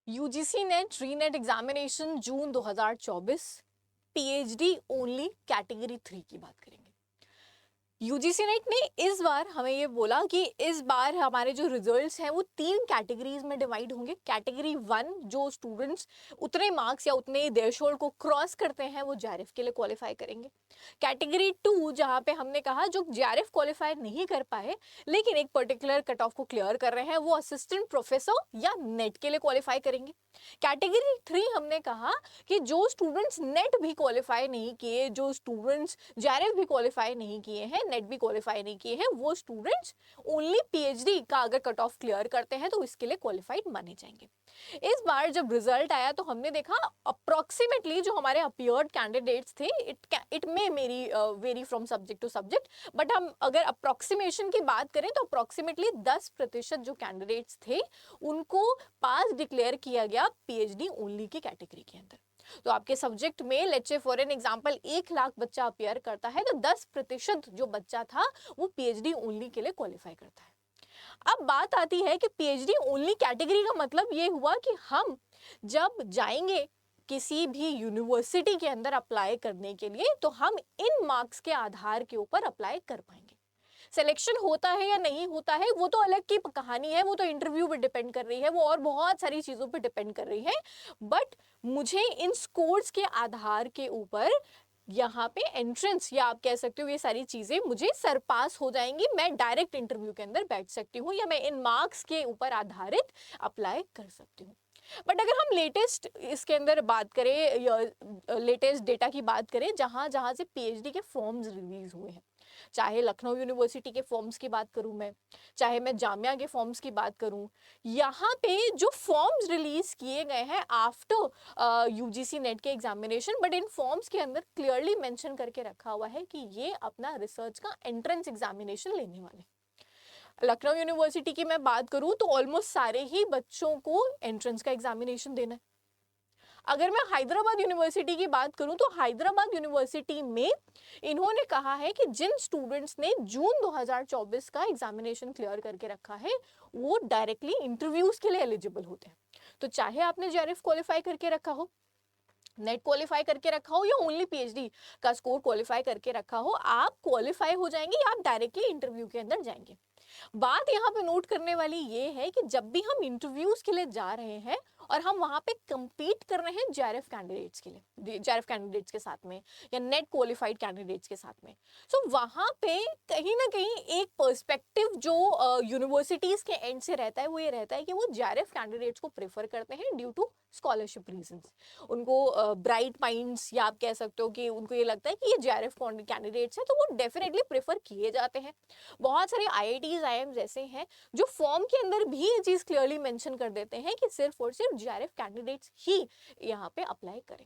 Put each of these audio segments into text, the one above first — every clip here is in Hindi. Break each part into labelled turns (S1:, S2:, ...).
S1: यूजीसी नेट रीनेट एग्जामिनेशन जून 2024 पीएचडी ओनली कैटेगरी 3 की बात करेंगे। यूजीसी नेट ने इस बार हमें ये बोला कि इस बार हमारे जो रिजल्ट्स हैं वो 3 कैटेगरीज में डिवाइड होंगे। कैटेगरी 1 जो स्टूडेंट्स उतने मार्क्स या उतने थ्रेशोल्ड को क्रॉस करते हैं वो जेआरएफ के लिए क्वालिफाई करेंगे। कैटेगरी 2 जहाँ पे हमने कहा जो जेआरएफ क्वालिफाई नहीं कर पाए लेकिन एक पर्टिकुलर कट ऑफ को क्लियर कर रहे हैं वो असिस्टेंट प्रोफेसर या नेट के लिए क्वालिफाई करेंगे। कैटेगरी 3 हमने कहा कि जो स्टूडेंट्स नेट भी क्वालिफाई नहीं किए, जो स्टूडेंट्स जेआरएफ भी क्वालिफाई नहीं किए हैं, नेट भी क्वालिफाई नहीं किए हैं, वो स्टूडेंट्स ओनली पीएचडी का अगर कट ऑफ क्लियर करते हैं तो इसके लिए क्वालिफाइड माने जाएंगे। इस बार जब रिजल्ट आया तो हमने देखा अप्रोक्सीमेटली जो हमारे अपीयर्ड कैंडिडेट्स थे, it may vary from subject to subject, but हम अगर अप्रोक्सीमेशन की बात करें तो अप्रोक्सीमेटली 10% जो कैंडिडेट्स थे उनको पास डिक्लेयर किया गया पीएचडी ओनली की कैटेगरी के अंदर। तो आपके सब्जेक्ट में let's say for an example 1 lakh बच्चा अपीयर करता है तो 10% जो बच्चा था वो पीएचडी ओनली के लिए क्वालिफाई करता है। अब बात आती है कि पीएचडी ओनली कैटेगरी का मतलब ये हुआ कि हम जब जाएंगे किसी भी यूनिवर्सिटी के अंदर अप्लाई करने के लिए तो हम इन मार्क्स के आधार के ऊपर अप्लाई कर पाएंगे। सिलेक्शन होता है या नहीं होता है वो तो अलग की कहानी है, वो तो इंटरव्यू पे डिपेंड कर रही है, वो और बहुत सारी चीजों पे डिपेंड कर रही है। बट मुझे इन स्कोर्स के आधार के ऊपर यहाँ पे एंट्रेंस या आप कह सकते हो ये सारी चीजें मुझे सरपास हो जाएंगी, मैं डायरेक्ट इंटरव्यू के अंदर बैठ सकती हूँ या मैं इन मार्क्स के ऊपर आधारित अप्लाई कर सकती हूँ। बट अगर हम लेटेस्ट इसके अंदर बात करें या लेटेस्ट डेटा की बात करें जहाँ जहाँ से पीएचडी के फॉर्म्स रिलीज हुए हैं, चाहे लखनऊ यूनिवर्सिटी के फॉर्म्स की बात करूं मैं, चाहे मैं जामिया के फॉर्म्स की बात करूं, यहाँ पे जो फॉर्म्स रिलीज किए गए हैं आफ्टर यूजीसी नेट के एग्जामिनेशन, बट इन फॉर्म्स के अंदर क्लियरली मेंशन करके रखा हुआ है कि ये अपना रिसर्च का एंट्रेंस एग्जामिनेशन लेने वाले। लखनऊ यूनिवर्सिटी की मैं बात करूं तो ऑलमोस्ट सारे ही बच्चों को एंट्रेंस का एग्जामिनेशन देना है। अगर मैं हैदराबाद यूनिवर्सिटी की बात करूं तो हैदराबाद यूनिवर्सिटी में इन्होंने कहा है कि जिन स्टूडेंट्स ने जून 2024 का एग्जामिनेशन क्लियर करके रखा है वो डायरेक्टली इंटरव्यूज के लिए एलिजिबल होते हैं। तो चाहे आपने जेआरएफ क्वालिफाई करके रखा हो, नेट क्वालिफाई करके रखा हो या ओनली पीएचडी का स्कोर क्वालिफाई करके रखा हो, आप क्वालिफाई हो जाएंगे, आप डायरेक्टली इंटरव्यू के अंदर जाएंगे। बात यहाँ पे नोट करने वाली ये है कि जब भी हम इंटरव्यूज के लिए जा रहे हैं और हम वहां पे compete कर रहे हैं जेआरएफ कैंडिडेट्स के लिए, जेआरएफ कैंडिडेट्स के साथ में या नेट क्वालिफाइड कैंडिडेट्स के साथ में, सो वहां पे कहीं ना कहीं एक पर्सपेक्टिव जो यूनिवर्सिटीज के एंड से रहता है वो ये रहता है कि वो जेआरएफ कैंडिडेट्स को प्रेफर करते हैं ड्यू टू स्कॉलरशिप रीजंस। उनको ब्राइट माइंड्स या आप कह सकते हो कि उनको ये लगता है कि ये जेआरएफ कैंडिडेट्स हैं तो वो डेफिनेटली प्रेफर किए जाते हैं। बहुत सारे आईआईटीज आईएम्स ऐसे हैं जो फॉर्म के अंदर भी ये चीज क्लियरली मेंशन कर देते हैं कि सिर्फ और सिर्फ जेआरएफ कैंडिडेट्स ही यहाँ पे अप्लाई करें।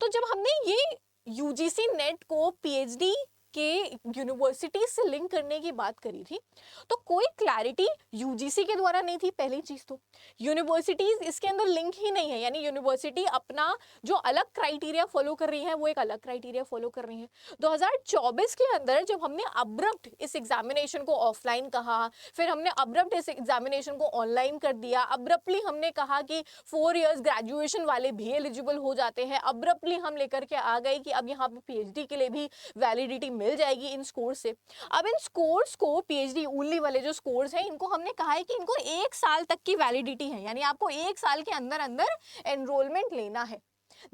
S1: तो जब हमने ये यूजीसी नेट को पीएचडी के यूनिवर्सिटी से लिंक करने की बात करी थी तो कोई क्लैरिटी यूजीसी के द्वारा नहीं थी। पहली चीज तो यूनिवर्सिटीज इसके अंदर लिंक ही नहीं है, यानी यूनिवर्सिटी अपना जो अलग क्राइटेरिया फॉलो कर रही है वो एक अलग क्राइटेरिया फॉलो कर रही है। 2024 के अंदर जब हमने अब्रप्ट इस एग्जामिनेशन को ऑफलाइन कहा, फिर हमने अब्रप्ट इस एग्जामिनेशन को ऑनलाइन कर दिया, अब्रप्टली हमने कहा कि 4 इयर्स ग्रेजुएशन वाले भी एलिजिबल हो जाते हैं, अब्रप्टली हम लेकर के आ गए कि अब यहाँ पे पीएचडी के लिए भी वैलिडिटी मिल जाएगी इन स्कोर से। अब इन स्कोर्स को पीएचडी ओनली वाले जो स्कोर्स हैं इनको हमने कहा है कि इनको 1 साल तक की वैलिडिटी है, यानी आपको 1 साल के अंदर अंदर एनरोलमेंट लेना है।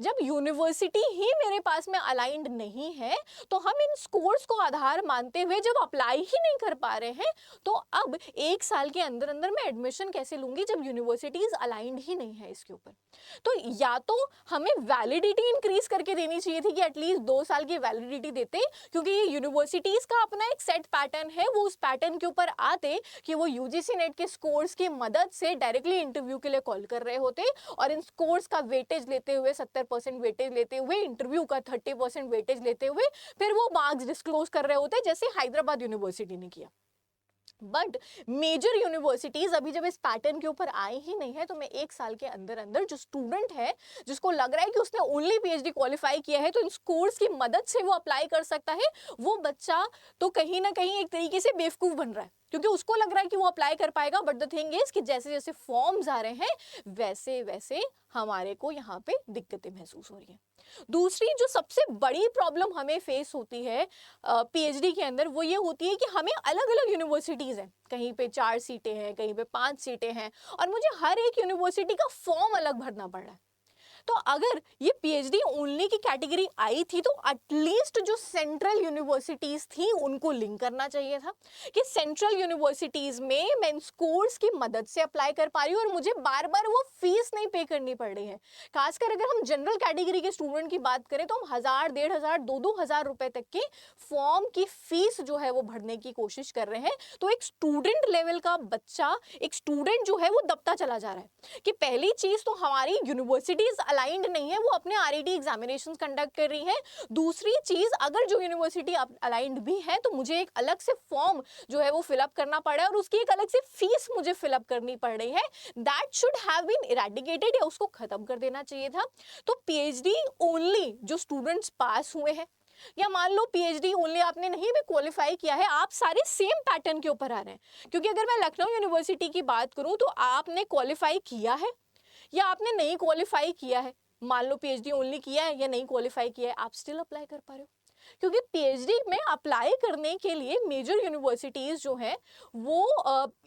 S1: जब यूनिवर्सिटी ही मेरे पास में अलाइंड नहीं है तो हम इन स्कोर्स को आधार मानते हुए जब अप्लाई ही नहीं कर पा रहे हैं तो अब 1 साल के अंदर अंदर मैं एडमिशन कैसे लूंगी जब यूनिवर्सिटीज अलाइंड ही नहीं है इसके ऊपर। तो या तो हमें वैलिडिटी इंक्रीज करके देनी चाहिए थी कि एटलीस्ट 2 साल की वैलिडिटी देते, क्योंकि ये यूनिवर्सिटीज का अपना एक सेट पैटर्न है, वो उस पैटर्न के ऊपर आते कि वो यूजीसी नेट के स्कोर्स की मदद से डायरेक्टली इंटरव्यू के लिए कॉल कर रहे होते और इन स्कोर्स का वेटेज लेते हुए 70% वेटेज लेते हुए, इंटरव्यू का 30% वेटेज लेते हुए फिर वो मार्क्स डिस्क्लोज कर रहे होते जैसे हैदराबाद यूनिवर्सिटी ने किया। बट मेजर यूनिवर्सिटीज अभी जब इस पैटर्न के ऊपर आए ही नहीं है तो मैं 1 साल के अंदर अंदर जो स्टूडेंट है जिसको लग रहा है कि उसने ओनली पीएचडी क्वालिफाई किया है तो इन स्कोर्स की मदद से वो अप्लाई कर सकता है, वो बच्चा तो कहीं ना कहीं एक तरीके से बेवकूफ बन रहा है। क्योंकि उसको लग रहा है कि वो अप्लाई कर पाएगा, बट द थिंग इज कि जैसे जैसे फॉर्म्स आ रहे हैं वैसे वैसे हमारे को यहाँ पे दिक्कतें महसूस हो रही हैं। दूसरी जो सबसे बड़ी प्रॉब्लम हमें फेस होती है पीएचडी के अंदर, वो ये होती है कि हमें अलग अलग यूनिवर्सिटीज़ हैं, कहीं पे 4 सीटें हैं, कहीं पे 5 सीटें हैं, और मुझे हर एक यूनिवर्सिटी का फॉर्म अलग भरना पड़ रहा है। तो अगर ये पीएचडी ओनली की कैटेगरी आई थी तो एटलीस्ट जो सेंट्रल यूनिवर्सिटीज थी उनको लिंक करना चाहिए था कि सेंट्रल यूनिवर्सिटीज में मैं इन स्कोर्स की मदद से अप्लाई कर पा रही हूँ और मुझे बार बार वो फीस नहीं पे करनी पड़ रही है। खासकर अगर हम जनरल कैटेगरी के स्टूडेंट की बात करें तो हम 1000, 1500, 2-2 हज़ार रुपए तक के फॉर्म की फीस जो है वो भरने की कोशिश कर रहे हैं। तो एक स्टूडेंट लेवल का बच्चा, एक स्टूडेंट जो है वो दबता चला जा रहा है कि पहली चीज तो हमारी यूनिवर्सिटीज अलाइंड नहीं है, वो अपने आरईटी एग्जामिनेशंस कंडक्ट कर रही है। दूसरी चीज, अगर जो यूनिवर्सिटी अलाइंड भी है तो मुझे एक अलग से फॉर्म जो है वो फिलअप करना पड़ा है और उसकी एक अलग से फीस मुझे फिलअप करनी पड़ रही है। That should have been eradicated, या उसको खत्म कर देना चाहिए था। तो पीएचडी ओनली जो स्टूडेंट्स पास हुए हैं, या मान लो पीएचडी ओनली आपने नहीं भी क्वालिफाई किया है, आप सारे सेम पैटर्न के ऊपर आ रहे हैं। क्योंकि अगर मैं लखनऊ यूनिवर्सिटी की बात करूं तो आपने क्वालिफाई किया है या आपने नहीं क्वालिफाई किया है, मान लो पीएचडी ओनली किया है या नहीं क्वालिफाई किया है, आप स्टिल अप्लाई कर पा रहे हो। क्योंकि पीएचडी में अप्लाई करने के लिए मेजर यूनिवर्सिटीज जो है वो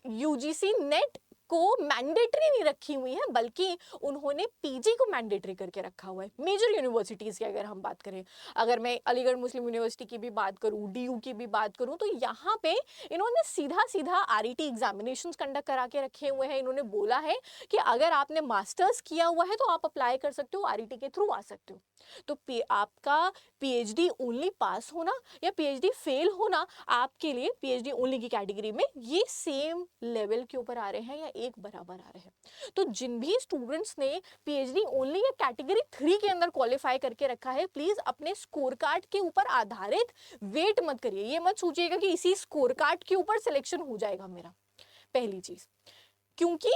S1: यूजीसी नेट को मैंडेटरी नहीं रखी हुई है, बल्कि उन्होंने पीजी को मैंडेटरी करके रखा हुआ है। मेजर यूनिवर्सिटीज की अगर हम बात करें, अगर मैं अलीगढ़ मुस्लिम यूनिवर्सिटी की भी बात करूं, डीयू की भी बात करूं, तो यहाँ पे इन्होंने सीधा सीधा आरईटी एग्जामिनेशंस कंडक्ट करा के रखे हुए हैं। इन्होंने बोला है कि अगर आपने मास्टर्स किया हुआ है तो आप अप्लाई कर सकते हो, आरईटी के थ्रू आ सकते हो। तो आपका पीएचडी ओनली पास होना या पीएचडी फेल होना आपके लिए पीएचडी ओनली की कैटेगरी में ये सेम लेवल के ऊपर आ रहे हैं या एक बराबर आ रहे हैं। तो जिन भी स्टूडेंट्स ने पीएचडी ओनली या कैटेगरी 3 के अंदर क्वालिफाई करके रखा है, प्लीज अपने स्कोर कार्ड के ऊपर आधारित वेट मत करिए। ये मत सोचिएगा कि इसी स्कोर कार्ड के ऊपर सिलेक्शन हो जाएगा मेरा। पहली चीज, क्योंकि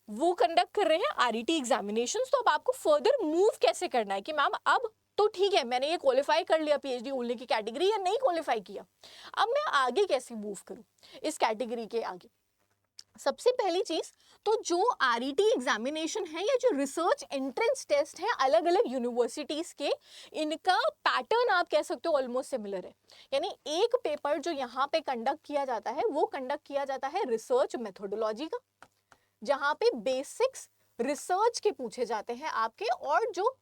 S1: वो कंडक्ट कर रहे हैं आरईटी एग्जामिनेशंस, तो अब आपको फर्दर मूव कैसे करना है कि मैम अब तो ठीक है मैंने ये क्वालिफाई कर लिया पीएचडी ओनली की कैटेगरी, या नहीं क्वालिफाई किया, अब मैं आगे कैसे मूव करूं इस कैटेगरी के आगे। सबसे पहली चीज तो जो आरईटी एग्जामिनेशन है या जो रिसर्च एंट्रेंस टेस्ट है अलग अलग यूनिवर्सिटीज के, इनका पैटर्न आप कह सकते हो ऑलमोस्ट सिमिलर है। यानी एक पेपर जो यहाँ पे कंडक्ट किया जाता है वो कंडक्ट किया जाता है रिसर्च मेथोडोलॉजी का, जहां पे बेसिक्स रिसर्च के पूछे जाते हैं आपके, और जो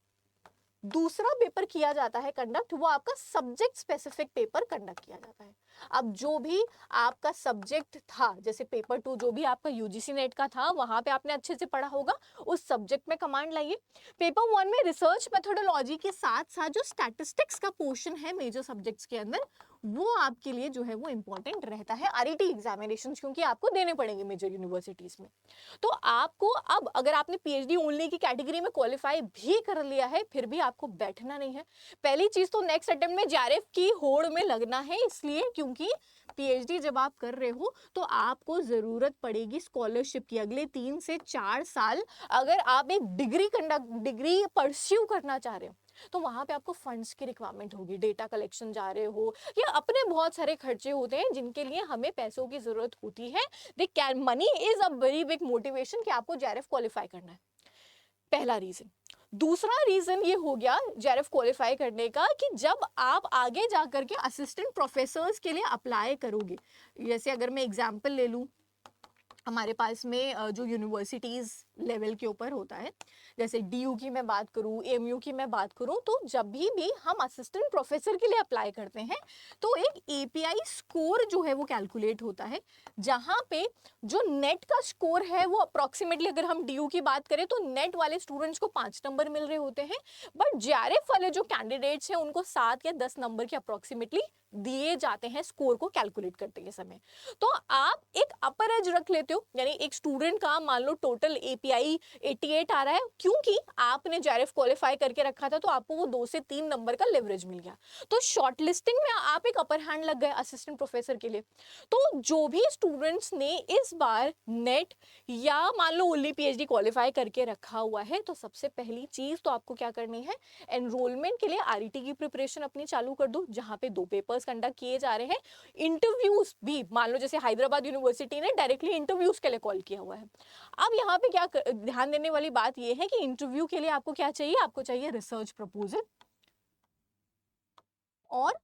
S1: दूसरा पेपर किया जाता है कंडक्ट वो आपका सब्जेक्ट स्पेसिफिक पेपर कंडक्ट किया जाता है। अब जो भी आपका सब्जेक्ट था, जैसे पेपर 2 जो भी आपका यूजीसी नेट का था वहां पे आपने अच्छे से पढ़ा होगा, उस सब्जेक्ट में कमांड लाइए। पेपर 1 में रिसर्च मेथोडोलॉजी के साथ साथ जो स्टैटिस्टिक्स का पोर्शन है मेजर सब्जेक्ट्स के अंदर, वो आपके लिए जो है वो इंपॉर्टेंट रहता है आरईटी एग्जामिनेशन, क्योंकि आपको देने पड़ेंगे मेजर यूनिवर्सिटीज में। तो आपको अब अगर आपने पीएचडी ओनली की कैटेगरी में क्वालिफाई भी कर लिया है फिर भी आपको बैठना नहीं है। पहली चीज तो नेक्स्ट अटेम्प्ट में जेआरएफ की होड़ में लगना है, इसलिए क्योंकि पीएचडी जब आप कर रहे हो तो आपको जरूरत पड़ेगी स्कॉलरशिप की अगले 3 से 4 साल। अगर आप एक डिग्री परस्यू करना चाह रहे हो तो वहां पे आपको फंड्स की रिक्वायरमेंट होगी, डेटा कलेक्शन जा रहे हो या अपने बहुत सारे खर्चे होते हैं जिनके लिए हमें पैसों की जरूरत होती है। Money is a very big motivation कि आपको जेआरएफ क्वालिफाई करना है, पहला रीजन। दूसरा रीजन ये हो गया जेआरएफ क्वालिफाई करने का कि जब आप आगे जाकर के असिस्टेंट प्रोफेसर्स के लिए अप्लाई करोगे, जैसे अगर मैं एग्जांपल ले लूं, हमारे पास में जो यूनिवर्सिटीज़ लेवल के ऊपर होता है, जैसे डीयू की मैं बात करूँ, एमयू की मैं बात करूँ, तो जब भी हम असिस्टेंट प्रोफेसर के लिए अप्लाई करते हैं तो एक एपीआई स्कोर जो है वो कैलकुलेट होता है, जहाँ पे जो नेट का स्कोर है वो अप्रॉक्सीमेटली, अगर हम डीयू की बात करें तो नेट वाले स्टूडेंट्स को 5 नंबर मिल रहे होते हैं, बट जेआरएफ वाले जो कैंडिडेट्स हैं उनको 7 या 10 नंबर के अप्रॉक्सीमेटली दिए जाते हैं स्कोर को कैलकुलेट करते के समय। तो आप एक अपर एज रख लेते हो, यानी एक स्टूडेंट का मान लो टोटल API 88 आ रहा है, क्योंकि आपने JRF क्वालिफाई करके रखा था तो आपको वो 2 से 3 नंबर का लेवरेज मिल गया, तो शॉर्ट लिस्टिंग में आप एक अपर हैंड लग गए असिस्टेंट प्रोफेसर के लिए। तो जो भी स्टूडेंट्स ने इस बार नेट या मान लो ओनली PhD क्वालिफाई करके रखा हुआ है, तो सबसे पहली चीज तो आपको क्या करनी है, एनरोलमेंट के लिए RET की प्रिपरेशन अपनी चालू कर दो, जहां पे 2 पेपर्स कंडक्ट किए जा रहे हैं। इंटरव्यूज भी मान लो जैसे हैदराबाद यूनिवर्सिटी ने डायरेक्टली इंटरव्यूज के लिए कॉल किया हुआ है। अब यहाँ पे क्या ध्यान देने वाली बात यह है कि इंटरव्यू के लिए आपको क्या चाहिए, आपको चाहिए रिसर्च प्रपोजल, और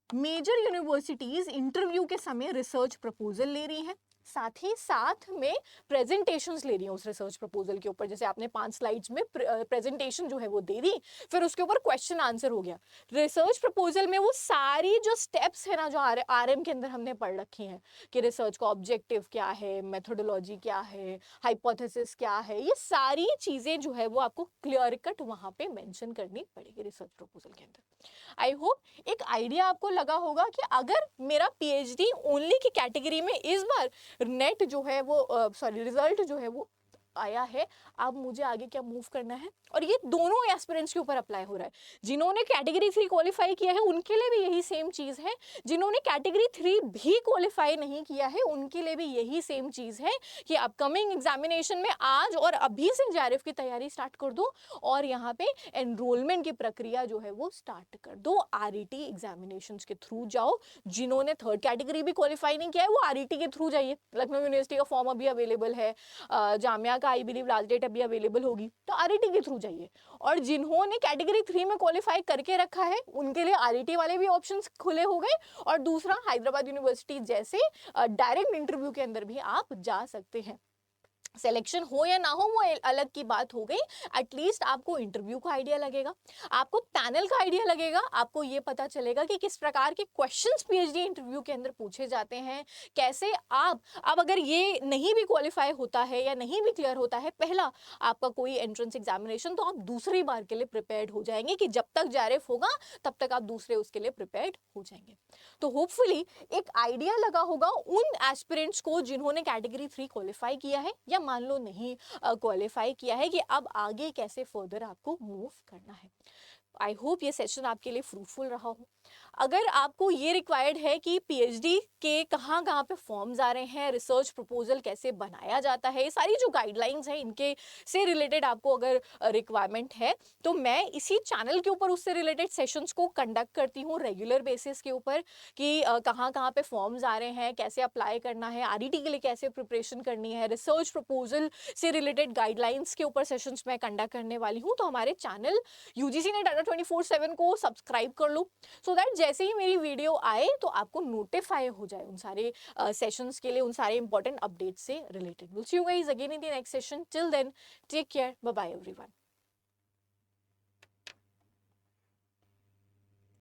S1: मेजर यूनिवर्सिटीज इंटरव्यू के समय रिसर्च प्रपोजल ले रही हैं, साथ ही साथ में प्रेजेंटेशंस ले रही हैं उस रिसर्च प्रपोजल के ऊपर। जैसे आपने 5 स्लाइड्स में प्रेजेंटेशन जो है वो दे दी, फिर उसके ऊपर क्वेश्चन आंसर हो गया। रिसर्च प्रपोजल में वो सारी जो स्टेप्स है ना जो RM के अंदर हमने पढ़ रखी हैं कि रिसर्च का ऑब्जेक्टिव क्या है, मेथोडोलॉजी क्या है, हाइपोथेसिस क्या है, ये सारी चीजें जो है वो आपको क्लियर कट वहां पे मेंशन करनी पड़ेगी रिसर्च प्रपोजल के अंदर। आई होप एक आइडिया आपको लगा होगा कि अगर मेरा PhD ओनली की कैटेगरी में इस बार नेट जो है वो रिजल्ट जो है वो आया है, अब मुझे आगे क्या मूव करना है, और ये दोनों एस्पिरेंट्स के ऊपर अप्लाई हो रहा है। जिन्होंने कैटेगरी 3 क्वालिफाई किया है उनके लिए भी यही सेम चीज है, जिन्होंने कैटेगरी 3 भी क्वालिफाई नहीं किया है उनके लिए भी यही सेम चीज है कि अपकमिंग एग्जामिनेशन में आज और अभी से JRF की तैयारी स्टार्ट कर दो, और यहाँ पे एनरोलमेंट की प्रक्रिया जो है वो स्टार्ट कर दो। RET एग्जामिनेशन के थ्रू जाओ, जिन्होंने 3rd कैटेगरी भी क्वालिफाई नहीं किया है वो RET के थ्रू जाइए। लखनऊ यूनिवर्सिटी का फॉर्म अभी अवेलेबल है, जामिया का आई बिलीव लास्ट डेट अभी अवेलेबल होगी, तो RET के थ्रू जाइए। और जिन्होंने कैटेगरी 3 में क्वालिफाई करके रखा है उनके लिए RET वाले भी ऑप्शंस खुले हो गए, और दूसरा हैदराबाद यूनिवर्सिटी जैसे डायरेक्ट इंटरव्यू के अंदर भी आप जा सकते हैं। सिलेक्शन हो या ना हो वो अलग की बात हो गई, एटलीस्ट आपको इंटरव्यू का आइडिया लगेगा, आपको पैनल का आइडिया लगेगा, आपको ये पता चलेगा कि किस प्रकार के क्वेश्चंस PhD इंटरव्यू के अंदर पूछे जाते हैं, कैसे आप अब अगर ये नहीं भी क्वालिफाई होता है या नहीं भी क्लियर होता है पहला आपका कोई एंट्रेंस एग्जामिनेशन, तो आप दूसरी बार के लिए प्रिपेयर्ड हो जाएंगे कि जब तक JRF होगा तब तक आप दूसरे उसके लिए प्रिपेयर्ड हो जाएंगे। तो होपफुली एक आइडिया लगा होगा उन एस्पिरेंट्स को जिन्होंने कैटेगरी 3 क्वालिफाई किया है या मान लो नहीं क्वालिफाई किया है, कि अब आगे कैसे फर्दर आपको मूव करना है। आई होप ये सेशन आपके लिए फ्रूटफुल रहा हो। अगर आपको ये रिक्वायर्ड है कि PhD के कहाँ कहाँ पे फॉर्म्स आ रहे हैं, रिसर्च प्रपोजल कैसे बनाया जाता है, ये सारी जो गाइडलाइंस हैं इनके से रिलेटेड आपको अगर रिक्वायरमेंट है, तो मैं इसी चैनल के ऊपर उससे रिलेटेड सेशंस को कंडक्ट करती हूँ रेगुलर बेसिस के ऊपर, कि कहाँ कहाँ पे फॉर्म्स आ रहे हैं, कैसे अप्लाई करना है, RET के लिए कैसे प्रिपरेशन करनी है, रिसर्च प्रपोजल से रिलेटेड गाइडलाइंस के ऊपर सेशंस मैं कंडक्ट करने वाली हूँ। तो हमारे चैनल UGC नेट 24/7 को सब्सक्राइब कर लो, सो दैट जैसे ही मेरी वीडियो आए तो आपको नोटिफाई हो जाए उन सारे सेशंस के लिए, उन सारे इंपॉर्टेंट अपडेट्स से related. Will see you guys again in the next session, till then take care, bye bye everyone.